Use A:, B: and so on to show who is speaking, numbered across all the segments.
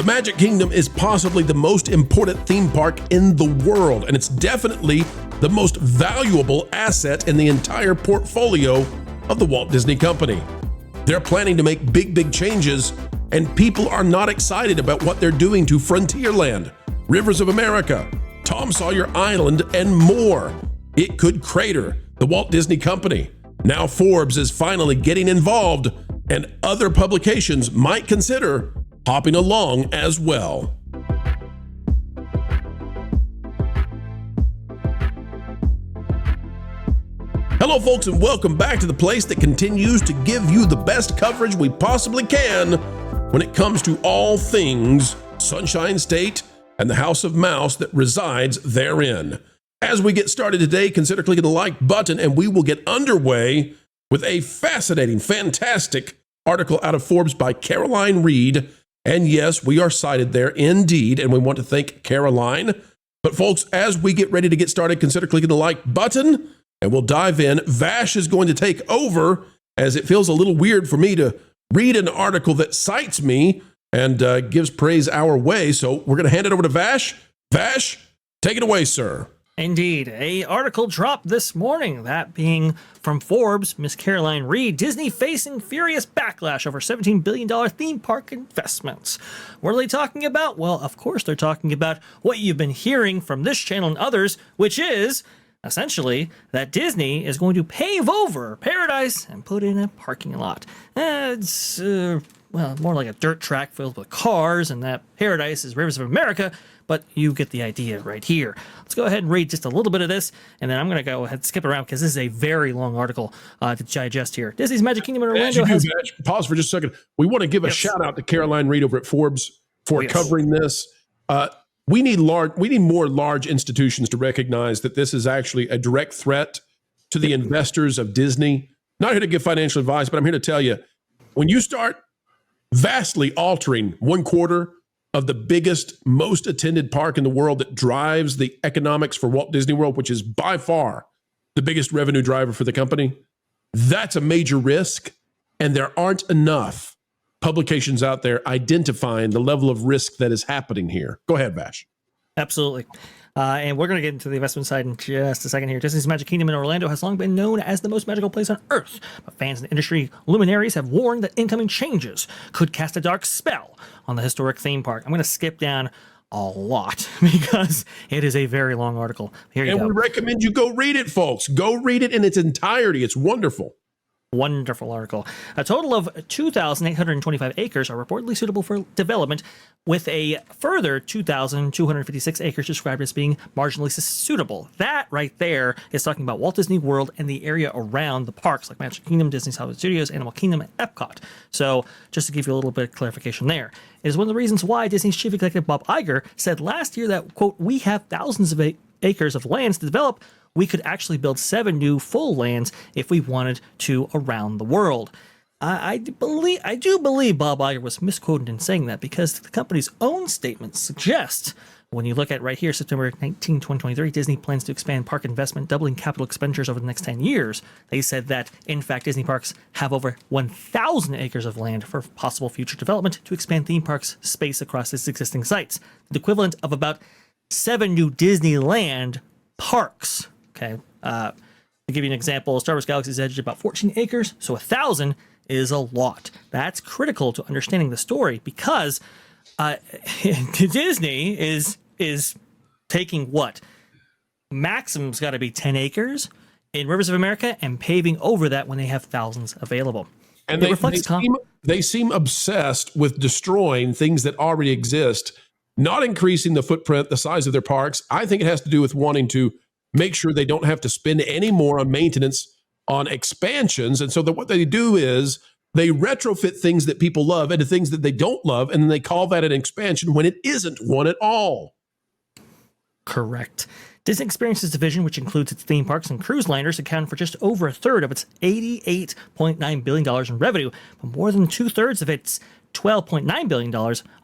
A: Magic Kingdom is possibly the most important theme park in the world, and it's definitely the most valuable asset in the entire portfolio of the Walt Disney Company. They're planning to make big changes, and people are not excited about what they're doing to Frontierland, Rivers of America, Tom Sawyer Island, and more. It could crater the Walt Disney Company. Now Forbes is finally getting involved, and other publications might consider hopping along as well. Hello folks, and welcome back to the place that continues to give you the best coverage we possibly can when it comes to all things Sunshine State and the House of Mouse that resides therein. As we get started today, consider clicking the like button and we will get underway with a fascinating, fantastic article out of Forbes by Caroline Reed. And yes, we are cited there indeed, and we want to thank Caroline. But folks, as we get ready to get started, consider clicking the like button and we'll dive in. Vash is going to take over, as it feels a little weird for me to read an article that cites me and gives praise our way. So we're going to hand it over to Vash. Vash, take it away, sir.
B: Indeed. A article dropped this morning, that being from Forbes, Miss Caroline Reed, Disney facing furious backlash over $17 billion theme park investments. What are they talking about? Well, of course they're talking about what you've been hearing from this channel and others, which is essentially that Disney is going to pave over Paradise and put in a parking lot. It's more like a dirt track filled with cars, and that Paradise is Rivers of America, but you get the idea right here. Let's go ahead and read just a little bit of this, and then I'm going to go ahead and skip around because this is a very long article to digest here. Disney's Magic Kingdom in Orlando
A: Pause for just a second. We want to give a shout out to Caroline Reed over at Forbes for covering this. We need more large institutions to recognize that this is actually a direct threat to the investors of Disney. Not here to give financial advice, but I'm here to tell you, when you start vastly altering 1/4 of the biggest, most attended park in the world that drives the economics for Walt Disney World, which is by far the biggest revenue driver for the company, that's a major risk. And there aren't enough publications out there identifying the level of risk that is happening here. Go ahead, Vash.
B: Absolutely. And we're going to get into the investment side in just a second here. Disney's Magic Kingdom in Orlando has long been known as the most magical place on Earth, but fans and industry luminaries have warned that incoming changes could cast a dark spell on the historic theme park. I'm going to skip down a lot because it is a very long article. Here you go.
A: And we recommend you go read it, folks. Go read it in its entirety. It's wonderful.
B: Wonderful article. A total of 2,825 acres are reportedly suitable for development, with a further 2,256 acres described as being marginally suitable. That right there is talking about Walt Disney World and the area around the parks like Magic Kingdom, Disney's Hollywood Studios, Animal Kingdom, and Epcot. So just to give you a little bit of clarification there, it is one of the reasons why Disney's chief executive Bob Iger said last year that, quote, "We have thousands of acres of lands to develop. We could actually build 7 new full lands if we wanted to around the world." I do believe Bob Iger was misquoted in saying that, because the company's own statements suggest, when you look at right here, September 19, 2023, Disney plans to expand park investment, doubling capital expenditures over the next 10 years. They said that, in fact, Disney parks have over 1,000 acres of land for possible future development to expand theme parks space across its existing sites, the equivalent of about 7 new Disneyland parks. Okay, to give you an example, Star Wars Galaxy's Edge is about 14 acres, so 1,000 is a lot. That's critical to understanding the story, because Disney is taking what? Maximum's got to be 10 acres in Rivers of America and paving over that when they have thousands available.
A: And they seem obsessed with destroying things that already exist, not increasing the footprint, the size of their parks. I think it has to do with wanting to make sure they don't have to spend any more on maintenance on expansions. And so what they do is they retrofit things that people love into things that they don't love, and then they call that an expansion when it isn't one at all.
B: Correct. Disney Experiences division, which includes its theme parks and cruise liners, accounted for just over a third of its $88.9 billion in revenue, but more than 2/3 of its $12.9 billion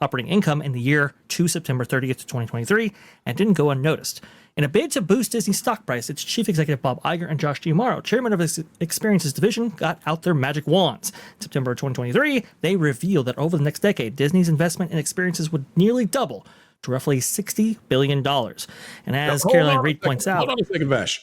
B: operating income in the year to September 30th, 2023, and didn't go unnoticed. In a bid to boost Disney's stock price, its chief executive Bob Iger and Josh D'Amaro, chairman of its experiences division, got out their magic wands. In September 2023, they revealed that over the next decade, Disney's investment in experiences would nearly double to roughly $60 billion. And as Caroline Reed points out...
A: Hold on a second, Vash.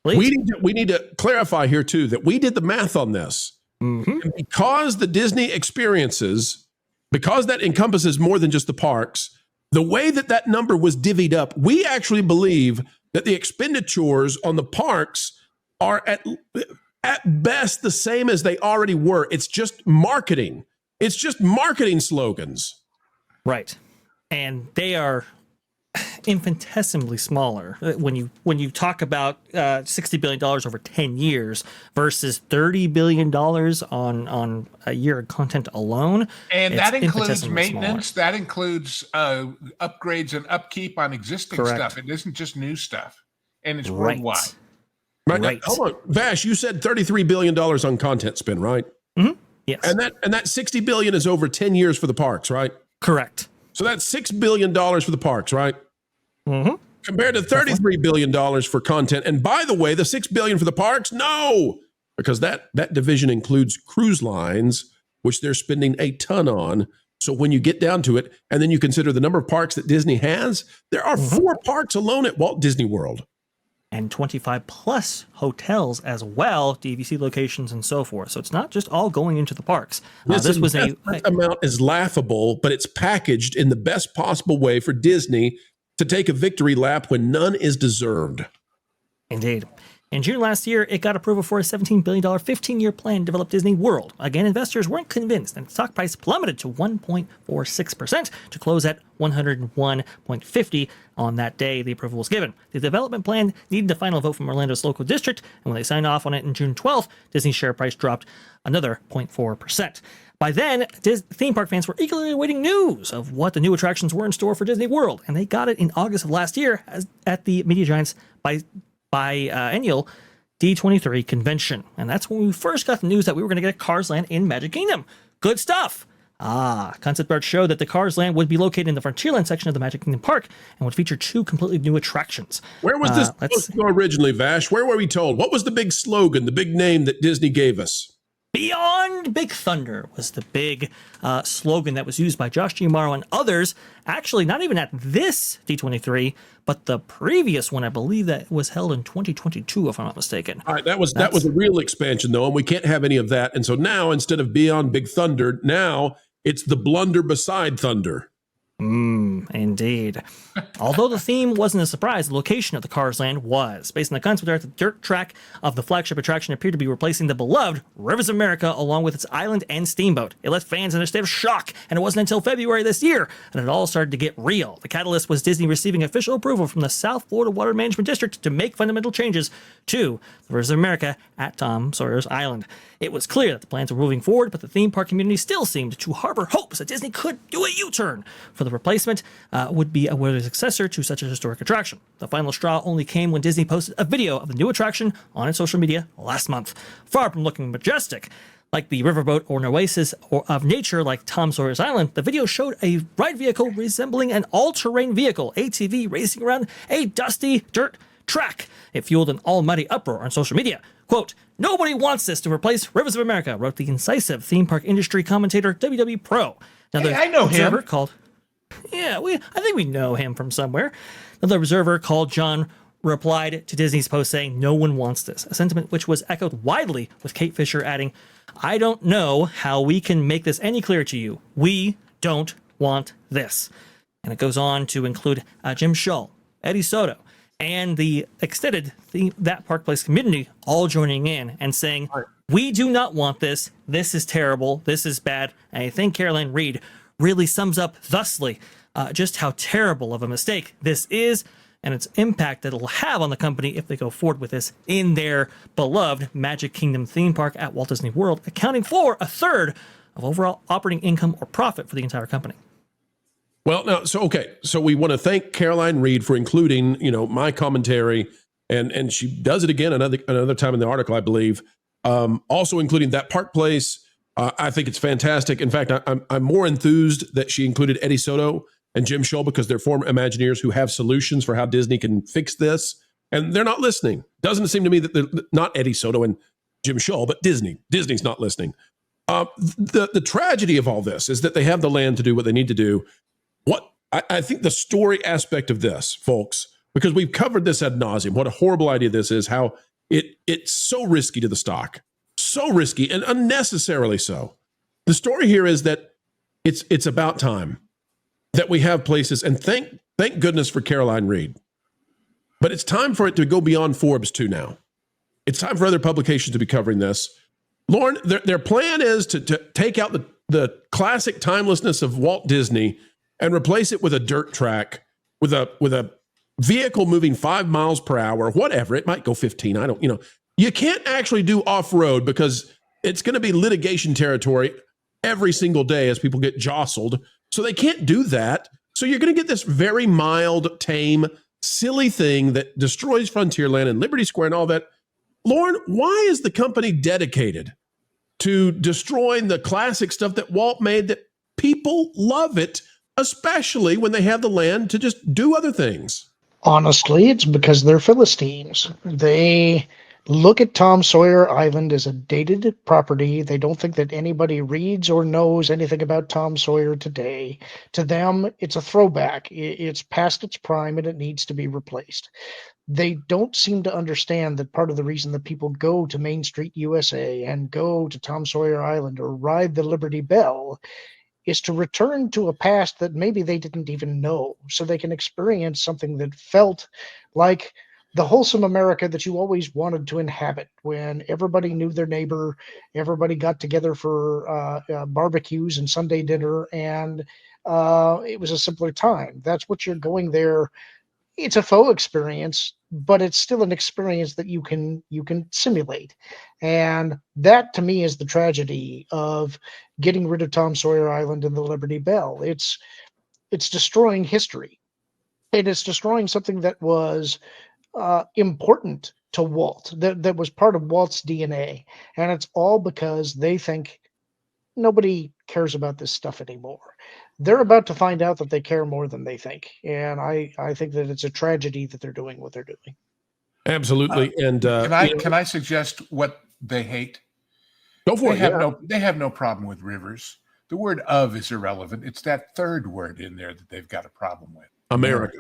B: Please.
A: We need to clarify here, too, that we did the math on this. Mm-hmm. And because the Disney experiences, because that encompasses more than just the parks, the way that that number was divvied up, we actually believe that the expenditures on the parks are at best the same as they already were. It's just marketing. It's just marketing slogans.
B: Right. And they are infinitesimally smaller when you talk about $60 billion over 10 years versus $30 billion on a year of content alone.
C: And that includes maintenance. Smaller. That includes upgrades and upkeep on existing stuff. It isn't just new stuff. And it's worldwide.
A: Right. Now, hold on. Vash, you said $33 billion on content spend, right?
B: Mm-hmm. Yes.
A: And that $60 billion is over 10 years for the parks, right?
B: Correct.
A: So that's $6 billion for the parks, right?
B: Mm-hmm.
A: Compared to $33 billion for content. And by the way, the $6 billion for the parks, no, because that division includes cruise lines, which they're spending a ton on. So when you get down to it, and then you consider the number of parks that Disney has, there are 4 parks alone at Walt Disney World.
B: And 25 plus hotels as well, DVC locations and so forth. So it's not just all going into the parks. This was
A: amount is laughable, but it's packaged in the best possible way for Disney to take a victory lap when none is deserved.
B: Indeed. In June last year, it got approval for a $17 billion 15-year plan to develop Disney World. Again, investors weren't convinced, and the stock price plummeted to 1.46% to close at 101.50 on that day the approval was given. The development plan needed a final vote from Orlando's local district, and when they signed off on it on June 12th, Disney's share price dropped another 0.4%. By then, theme park fans were eagerly awaiting news of what the new attractions were in store for Disney World, and they got it in August of last year at the Media Giants biennial D23 convention. And that's when we first got the news that we were going to get Cars Land in Magic Kingdom. Good stuff. Concept art showed that the Cars Land would be located in the Frontierland section of the Magic Kingdom Park and would feature 2 completely new attractions.
A: Where was this supposed to go originally, Vash? Where were we told? What was the big slogan, the big name that Disney gave us?
B: Beyond Big Thunder was the big slogan that was used by Josh D'Amaro and others. Actually, not even at this D23, but the previous one. I believe that was held in 2022, if I'm not mistaken.
A: All right, that was a real expansion, though, and we can't have any of that. And so now, instead of Beyond Big Thunder, now it's the blunder beside Thunder.
B: Indeed. Although the theme wasn't a surprise, the location of the Cars Land was. Based on the concept art, the dirt track of the flagship attraction appeared to be replacing the beloved Rivers of America along with its island and steamboat. It left fans in a state of shock, and it wasn't until February this year that it all started to get real. The catalyst was Disney receiving official approval from the South Florida Water Management District to make fundamental changes to the Rivers of America at Tom Sawyer's Island. It was clear that the plans were moving forward, but the theme park community still seemed to harbor hopes that Disney could do a U-turn for the replacement would be a worthy successor to such a historic attraction. The final straw only came when Disney posted a video of the new attraction on its social media last month. Far from looking majestic, like the riverboat or an oasis of nature like Tom Sawyer's Island, the video showed a ride vehicle resembling an all-terrain vehicle, ATV, racing around a dusty dirt track. It fueled an almighty uproar on social media. Quote, "Nobody wants this to replace Rivers of America," wrote the incisive theme park industry commentator WDW Pro. Now,
C: I know him.
B: I think we know him from somewhere. Another observer called John replied to Disney's post saying, "No one wants this," a sentiment which was echoed widely, with Kate Fisher adding, "I don't know how we can make this any clearer to you. We don't want this." And it goes on to include Jim Shull, Eddie Soto, and the extended That Park Place community all joining in and saying, "We do not want this. This is terrible. This is bad." And I think Caroline Reed really sums up thusly just how terrible of a mistake this is and its impact that it'll have on the company if they go forward with this in their beloved Magic Kingdom theme park at Walt Disney World, accounting for a third of overall operating income or profit for the entire company.
A: Well, now, so we want to thank Caroline Reed for including, my commentary, and she does it again another time in the article, I believe. Also including That Park Place, I think it's fantastic. In fact, I'm more enthused that she included Eddie Soto and Jim Shull because they're former Imagineers who have solutions for how Disney can fix this. And they're not listening. Doesn't seem to me that they're not Eddie Soto and Jim Shull, but Disney. Disney's not listening. The tragedy of all this is that they have the land to do what they need to do. What I think the story aspect of this, folks, because we've covered this ad nauseum, what a horrible idea this is, how it's so risky to the stock. So risky and unnecessarily so. The story here is that it's about time that we have places, and thank goodness for Caroline Reed. But it's time for it to go beyond Forbes too now. It's time for other publications to be covering this. Lauren, their plan is to take out the classic timelessness of Walt Disney and replace it with a dirt track, with a vehicle moving 5 miles per hour, whatever. It might go 15. You can't actually do off-road because it's going to be litigation territory every single day as people get jostled. So they can't do that. So you're going to get this very mild, tame, silly thing that destroys Frontierland and Liberty Square and all that. Lauren, why is the company dedicated to destroying the classic stuff that Walt made that people love it, especially when they have the land to just do other things?
D: Honestly, it's because they're Philistines. They look at Tom Sawyer Island as a dated property. They don't think that anybody reads or knows anything about Tom Sawyer today. To them, it's a throwback. It's past its prime and it needs to be replaced. They don't seem to understand that part of the reason that people go to Main Street USA and go to Tom Sawyer Island or ride the Liberty Bell is to return to a past that maybe they didn't even know, so they can experience something that felt like the wholesome America that you always wanted to inhabit, when everybody knew their neighbor, everybody got together for barbecues and Sunday dinner, and it was a simpler time. That's what you're going there. It's a faux experience, but it's still an experience that you can simulate. And that, to me, is the tragedy of getting rid of Tom Sawyer Island and the Liberty Bell. It's destroying history. It is destroying something that was important to Walt, that was part of Walt's DNA. And it's all because they think nobody cares about this stuff anymore. They're about to find out that they care more than they think. And I think that it's a tragedy that they're doing what they're doing.
A: Absolutely. And
C: can I suggest what they hate?
A: Go for it.
C: They have no problem with rivers. The word "of" is irrelevant. It's that third word in there that they've got a problem with.
A: America.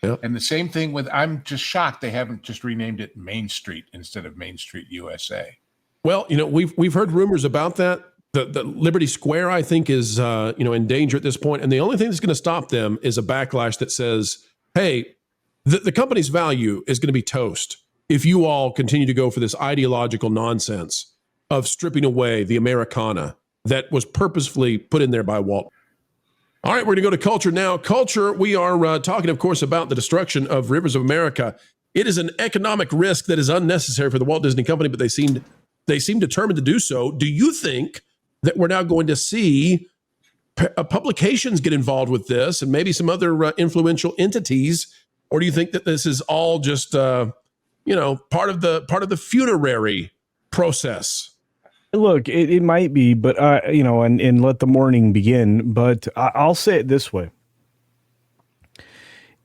C: Yep. And the same thing with, I'm just shocked they haven't just renamed it Main Street instead of Main Street USA.
A: Well, we've heard rumors about that. The Liberty Square, I think, is in danger at this point. And the only thing that's going to stop them is a backlash that says, hey, the company's value is going to be toast if you all continue to go for this ideological nonsense of stripping away the Americana that was purposefully put in there by Walt. All right, we're going to go to culture now. Culture, we are talking, of course, about the destruction of Rivers of America. It is an economic risk that is unnecessary for the Walt Disney Company, but they seem determined to do so. Do you think that we're now going to see publications get involved with this and maybe some other influential entities, or do you think that this is all just part of the funerary process?
E: Look, it might be, but and let the mourning begin. But I'll say it this way: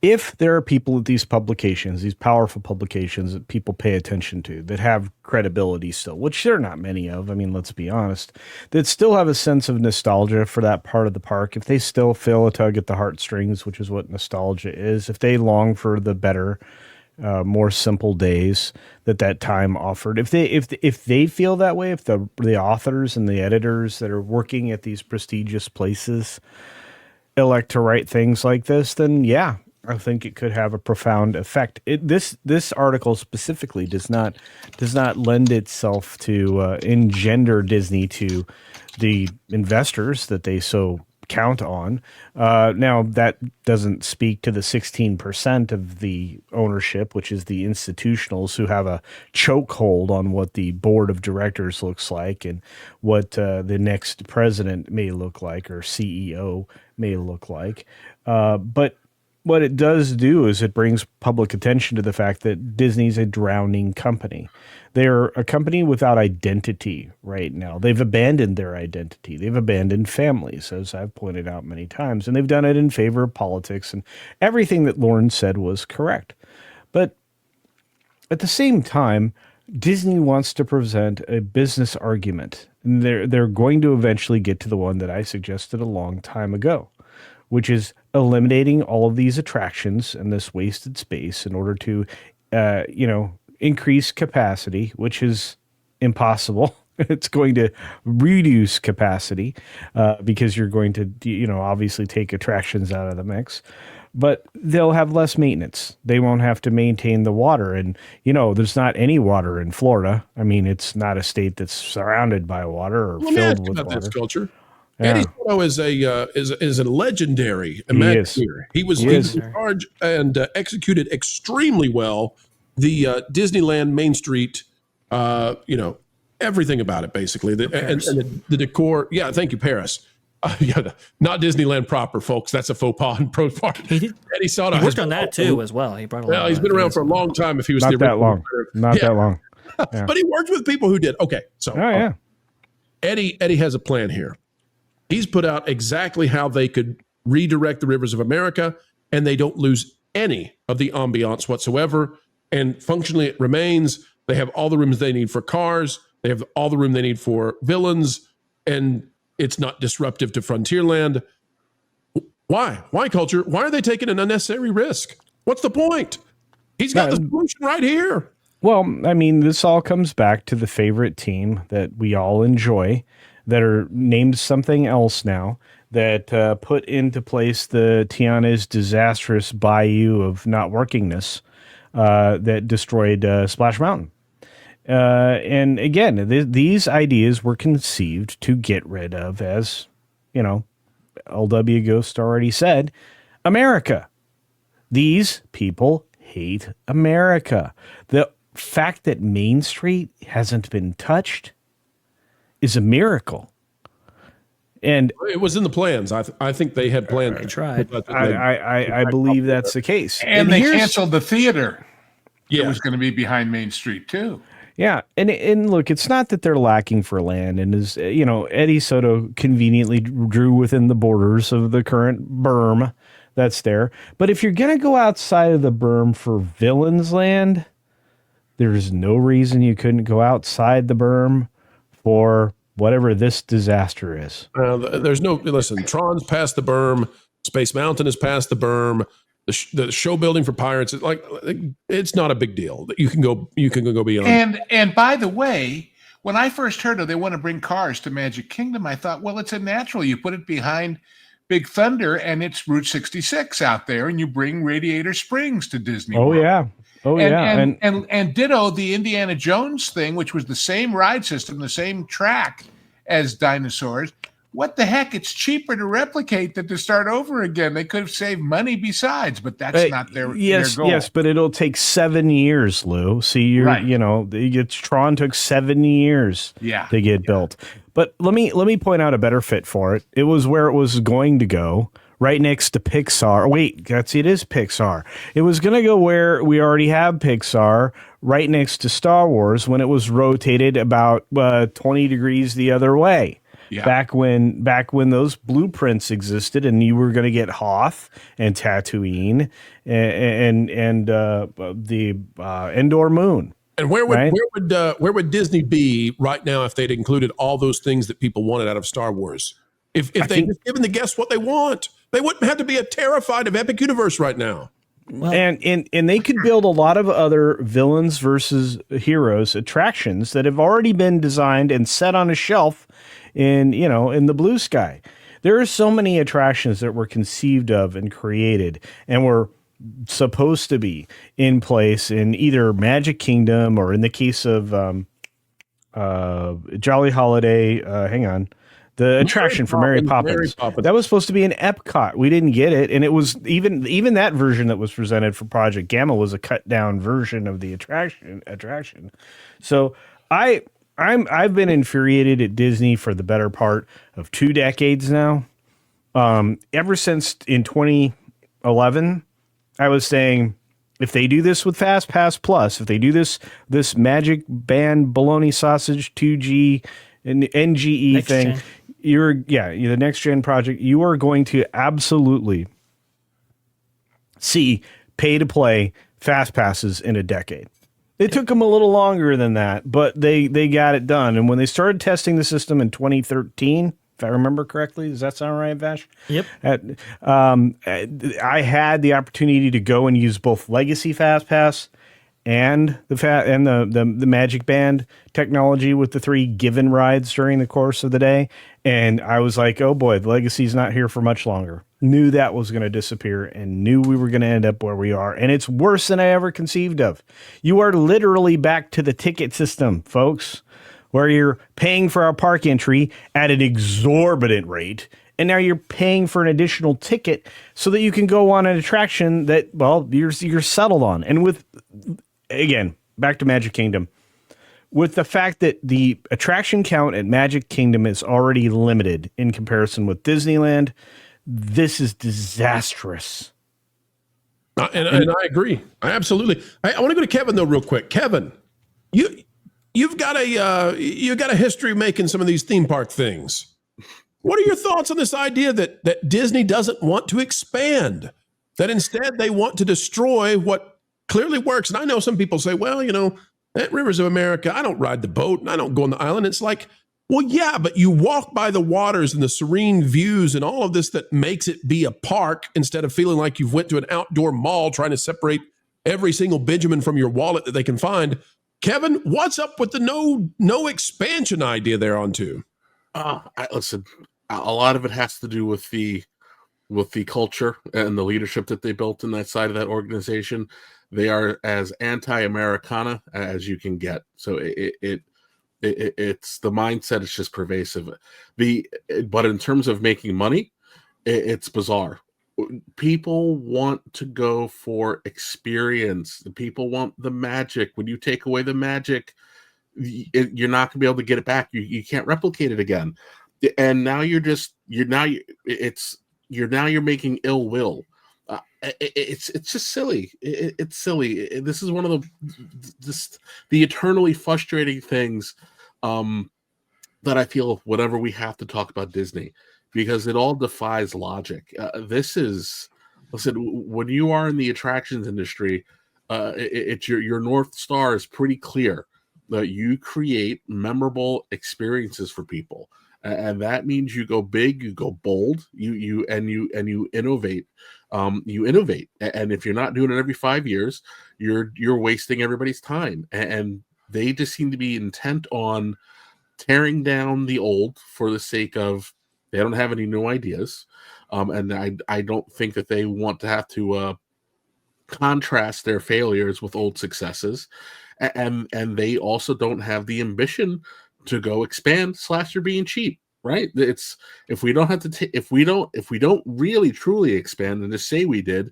E: if there are people at these publications, these powerful publications that people pay attention to, that have credibility still, which there are not many of, I mean, let's be honest, that still have a sense of nostalgia for that part of the park, if they still feel a tug at the heartstrings, which is what nostalgia is, if they long for the better, more simple days that time offered, if they feel that way, if the authors and the editors that are working at these prestigious places elect to write things like this, then yeah, I think it could have a profound effect. This article specifically does not lend itself to engender Disney to the investors that they so count on. Now, that doesn't speak to the 16% of the ownership, which is the institutionals who have a chokehold on what the board of directors looks like and what the next president may look like or CEO may look like. But what it does do is it brings public attention to the fact that Disney's a drowning company. They're a company without identity right now. They've abandoned their identity. They've abandoned families, as I've pointed out many times, and they've done it in favor of politics, and everything that Lauren said was correct. But at the same time, Disney wants to present a business argument, and they're going to eventually get to the one that I suggested a long time ago, which is eliminating all of these attractions and this wasted space in order to, increase capacity, which is impossible. It's going to reduce capacity because you're going to, obviously take attractions out of the mix. But they'll have less maintenance. They won't have to maintain the water. And, there's not any water in Florida. I mean, it's not a state that's surrounded by water or filled with water.
A: This culture.
E: Yeah.
A: Eddie Soto is a legendary Imagineer. He was in charge and executed extremely well the Disneyland Main Street, everything about it, basically. And the decor. Yeah, thank you, Paris. Not Disneyland proper, folks. That's a faux pas on pro part.
B: Eddie
A: Soto
B: worked on that too as well. He's
A: been around for a long time. If he was
E: not that long, that long.
A: Yeah. But he worked with people who did. Okay, so Eddie has a plan here. He's put out exactly how they could redirect the rivers of America, and they don't lose any of the ambiance whatsoever. And functionally, it remains. They have all the rooms they need for cars. They have all the room they need for villains, and it's not disruptive to Frontierland. Why? Why, culture? Why are they taking an unnecessary risk? What's the point? He's got the solution right here.
E: Well, I mean, this all comes back to the favorite team that we all enjoy, that are named something else now, that put into place the Tiana's disastrous bayou of not workingness that destroyed Splash Mountain. And again, these ideas were conceived to get rid of, as, LW Ghost already said, America. These people hate America. The fact that Main Street hasn't been touched is a miracle. And
A: it was in the plans. I think they had planned.
B: They tried.
E: I believe that's the case.
C: And they canceled the theater. It was going to be behind Main Street too.
E: Yeah, and look, it's not that they're lacking for land, and as Eddie Soto conveniently drew within the borders of the current berm that's there. But if you're going to go outside of the berm for villains land, there's no reason you couldn't go outside the berm for whatever this disaster is.
A: Listen, Tron's past the berm, Space Mountain is past the berm. The show building for pirates is it's not a big deal. You can go beyond.
C: And by the way, when I first heard they want to bring cars to Magic Kingdom, I thought, well, it's a natural. You put it behind Big Thunder, and it's Route 66 out there, and you bring Radiator Springs to Disney World. And ditto the Indiana Jones thing, which was the same ride system, the same track as Dinosaurs. What the heck? It's cheaper to replicate than to start over again. They could have saved money besides, but that's not their goal.
E: Yes, but it'll take 7 years, Lou. See, Tron took 7 years to get built. But let me point out a better fit for it. It was where it was going to go, right next to Pixar. Wait, it is Pixar. It was going to go where we already have Pixar, right next to Star Wars, when it was rotated about 20 degrees the other way. Yeah. Back when those blueprints existed, and you were going to get Hoth and Tatooine and the Endor Moon.
A: And where would Disney be right now if they'd included all those things that people wanted out of Star Wars? If they'd just given the guests what they want, they wouldn't have to be terrified of Epic Universe right now.
E: Well, and they could build a lot of other villains versus heroes attractions that have already been designed and set on a shelf in the blue sky. There are so many attractions that were conceived of and created and were supposed to be in place in either Magic Kingdom or, in the case of Jolly Holiday, the attraction for Mary Poppins. That was supposed to be in Epcot. We didn't get it, and it was even that version that was presented for Project Gamma was a cut down version of the attraction. So I've been infuriated at Disney for the better part of 2 decades now. Ever since in 2011, I was saying, if they do this with Fast Pass Plus, if they do this Magic Band Bologna Sausage 2G and NGE
B: Next
E: thing,
B: gen.
E: you're the next gen project, you are going to absolutely see pay to play Fast Passes in a decade. It took them a little longer than that, but they got it done. And when they started testing the system in 2013, if I remember correctly, does that sound right, Vash?
B: Yep.
E: I had the opportunity to go and use both Legacy FastPass and the Magic Band technology with the 3 given rides during the course of the day, and I was like, "Oh boy, the Legacy's not here for much longer." Knew that was going to disappear, and knew we were going to end up where we are, and it's worse than I ever conceived of. You are literally back to the ticket system, folks, where you're paying for a park entry at an exorbitant rate, and now you're paying for an additional ticket so that you can go on an attraction that, well, you're settled on. And with, again, back to Magic Kingdom, with the fact that the attraction count at Magic Kingdom is already limited in comparison with Disneyland, this is disastrous.
A: And I agree. I absolutely. I want to go to Kevin though, real quick. Kevin, you've got a history making some of these theme park things. What are your thoughts on this idea that Disney doesn't want to expand? That instead they want to destroy what clearly works? And I know some people say, well, at Rivers of America, I don't ride the boat and I don't go on the island. It's like, well, yeah, but you walk by the waters and the serene views and all of this that makes it be a park instead of feeling like you've went to an outdoor mall trying to separate every single Benjamin from your wallet that they can find. Kevin, what's up with the no expansion idea there on two?
F: Listen, a lot of it has to do with the culture and the leadership that they built in that side of that organization. They are as anti-Americana as you can get. So it's the mindset is just pervasive. But in terms of making money, it's bizarre. People want to go for experience. The people want the magic. When you take away the magic, you're not going to be able to get it back. You can't replicate it again. And now you're making ill will. It's just silly. It's silly. This is one of the eternally frustrating things that I feel whenever we have to talk about Disney, because it all defies logic. Listen, when you are in the attractions industry, it's your North Star is pretty clear. That you create memorable experiences for people, and that means you go big, you go bold, you innovate. You innovate, and if you're not doing it every 5 years, you're wasting everybody's time. And they just seem to be intent on tearing down the old for the sake of they don't have any new ideas. And I don't think that they want to have to contrast their failures with old successes. And they also don't have the ambition to go expand / they're being cheap, right? It's if we don't really truly expand and just say we did,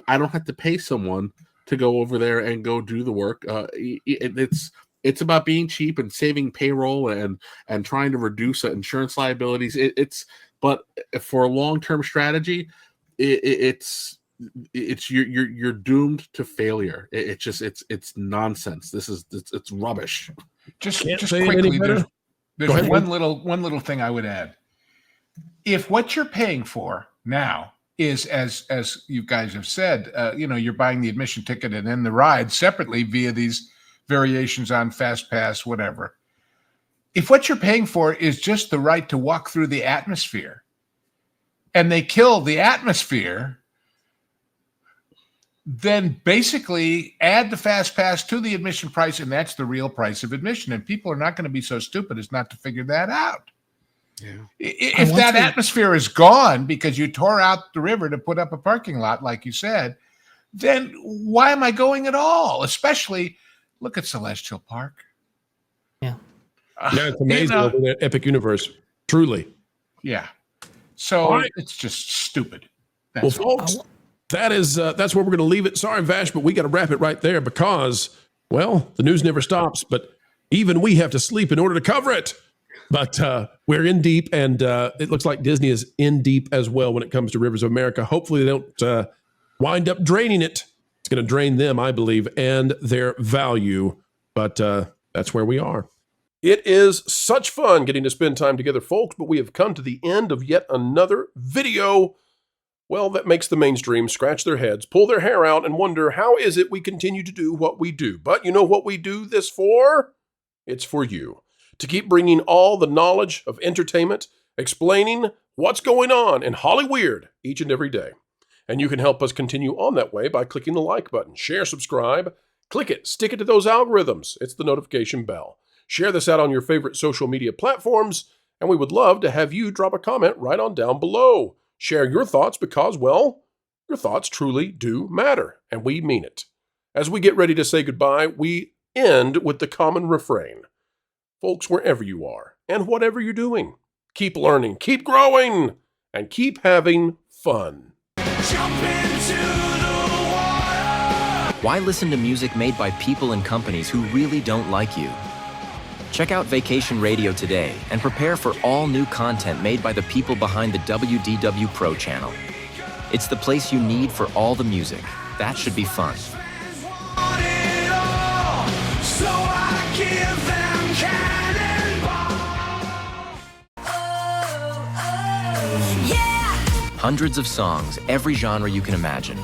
F: I don't have to pay someone to go over there and go do the work. It's about being cheap and saving payroll and trying to reduce insurance liabilities. But for a long-term strategy, you're doomed to failure. It's nonsense. It's rubbish.
C: Just quickly, there's one little thing I would add. If what you're paying for now is, as you guys have said, you're buying the admission ticket and then the ride separately via these variations on Fast Pass, whatever. If what you're paying for is just the right to walk through the atmosphere, and they kill the atmosphere, then basically add the Fast Pass to the admission price, and that's the real price of admission. And people are not going to be so stupid as not to figure that out. Yeah. If that atmosphere is gone because you tore out the river to put up a parking lot, like you said, then why am I going at all? Especially, look at Celestial Park.
B: Yeah.
A: Yeah, it's amazing over there, Epic Universe. Truly.
C: Yeah. So it's just stupid.
A: That's folks, that's where we're going to leave it. Sorry, Vash, but we got to wrap it right there because, well, the news never stops, but even we have to sleep in order to cover it. But we're in deep, and it looks like Disney is in deep as well when it comes to Rivers of America. Hopefully they don't wind up draining it. It's going to drain them, I believe, and their value. But that's where we are. It is such fun getting to spend time together, folks, but we have come to the end of yet another video. Well, that makes the mainstream scratch their heads, pull their hair out, and wonder, how is it we continue to do what we do? But you know what we do this for? It's for you. To keep bringing all the knowledge of entertainment, explaining what's going on in Hollyweird each and every day. And you can help us continue on that way by clicking the like button. Share, subscribe, click it, stick it to those algorithms. It's the notification bell. Share this out on your favorite social media platforms, and we would love to have you drop a comment right on down below. Share your thoughts because, well, your thoughts truly do matter, and we mean it. As we get ready to say goodbye, we end with the common refrain. Folks, wherever you are and whatever you're doing, keep learning, keep growing, and keep having fun.
G: Jump into the water.
H: Why listen to music made by people and companies who really don't like you? Check out Vacation Radio today and prepare for all new content made by the people behind the WDW Pro Channel. It's the place you need for all the music. That should be fun.
G: Want it all, so I give them cannonball. Yeah.
H: Hundreds of songs, every genre you can imagine.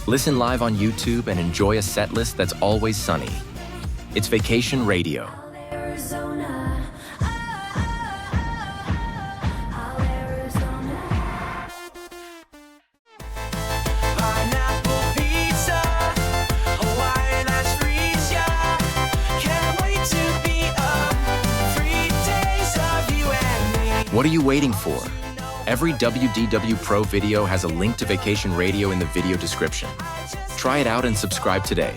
H: Listen live on YouTube and enjoy a set list that's always sunny. It's Vacation Radio.
G: Arizona. Pineapple pizza, Hawaiian asphyxia. Can't wait to be up. 3 days of you and me.
H: What are you waiting for? Every WDW Pro video has a link to Vacation Radio in the video description. Try it out and subscribe today.